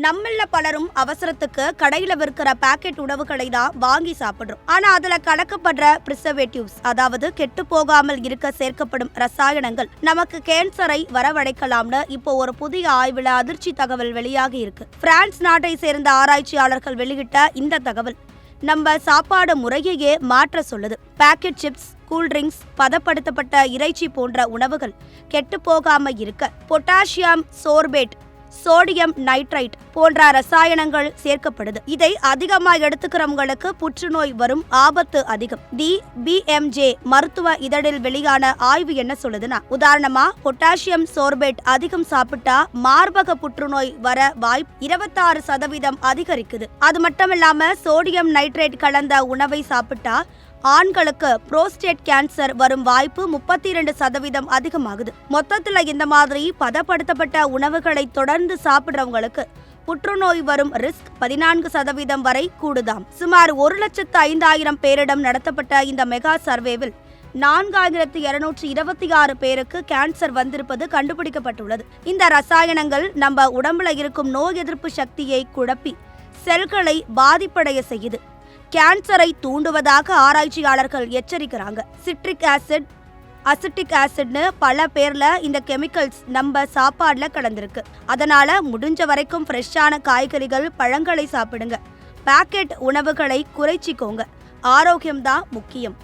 நம்மள பலரும் அவசரத்துக்கு கடையில விற்கிற பாக்கெட் உணவுகளை தான் வாங்கி சாப்பிடுறோம். ஆனா அதுல கலக்கப்படுற பிரிசர்வேட்டிவ்ஸ், அதாவது கெட்டு போகாமல் இருக்க சேர்க்கப்படும் ரசாயனங்கள் நமக்கு கேன்சரை வரவழைக்கலாம்னு இப்போ ஒரு புதிய ஆய்வுல அதிர்ச்சி தகவல் வெளியாகி இருக்கு. பிரான்ஸ் நாட்டை சேர்ந்த ஆராய்ச்சியாளர்கள் வெளியிட்ட இந்த தகவல் நம்ம சாப்பாடு முறையையே மாற்ற சொல்லுது. பாக்கெட் சிப்ஸ், கூல்ட்ரிங்க்ஸ், பதப்படுத்தப்பட்ட இறைச்சி போன்ற உணவுகள் கெட்டு போகாம இருக்க பொட்டாசியம் சோர்பேட், சோடியம் நைட்ரைட் போன்ற ரசாயனங்கள் சேர்க்கப்படுது. இதை அதிகமா எடுத்துக்கிறவங்களுக்கு புற்றுநோய் வரும் ஆபத்து அதிகம். தி BMJ மருத்துவ இதழில் வெளியான ஆய்வு என்ன சொல்லுதுன்னா, உதாரணமா பொட்டாசியம் சோர்பேட் அதிகம் சாப்பிட்டா மார்பக புற்றுநோய் வர வாய்ப்பு 26% அதிகரிக்குது. அது மட்டும் இல்லாம சோடியம் நைட்ரேட் கலந்த உணவை சாப்பிட்டா ஆண்களுக்கு புரோஸ்டேட் கேன்சர் வரும் வாய்ப்பு 32% அதிகமாகுது. மொத்தத்துல இந்த மாதிரி பதப்படுத்தப்பட்ட உணவுகளை தொடர்ந்து சாப்பிடுறவங்களுக்கு புற்றுநோய் வரும் ரிஸ்க் 14% வரை கூடுதாம். சுமார் 1,05,000 பேரிடம் நடத்தப்பட்ட இந்த மெகா சர்வேவில் 4,226 பேருக்கு கேன்சர் வந்திருப்பது கண்டுபிடிக்கப்பட்டுள்ளது. இந்த ரசாயனங்கள் நம்ம உடம்புல இருக்கும் நோய் எதிர்ப்பு சக்தியை குழப்பி செல்களை பாதிப்படைய செய்யுது. கேன்சரை தூண்டுவதாக ஆராய்ச்சியாளர்கள் எச்சரிக்கிறாங்க. சிட்ரிக் ஆசிட், அசிட்டிக் ஆசிட்னு பல பேர்ல இந்த கெமிக்கல்ஸ் நம்ம சாப்பாடுல கலந்திருக்கு. அதனால முடிஞ்ச வரைக்கும் ஃப்ரெஷ்ஷான காய்கறிகள், பழங்களை சாப்பிடுங்க. பாக்கெட் உணவுகளை குறைச்சிக்கோங்க. ஆரோக்கியம்தான் முக்கியம்.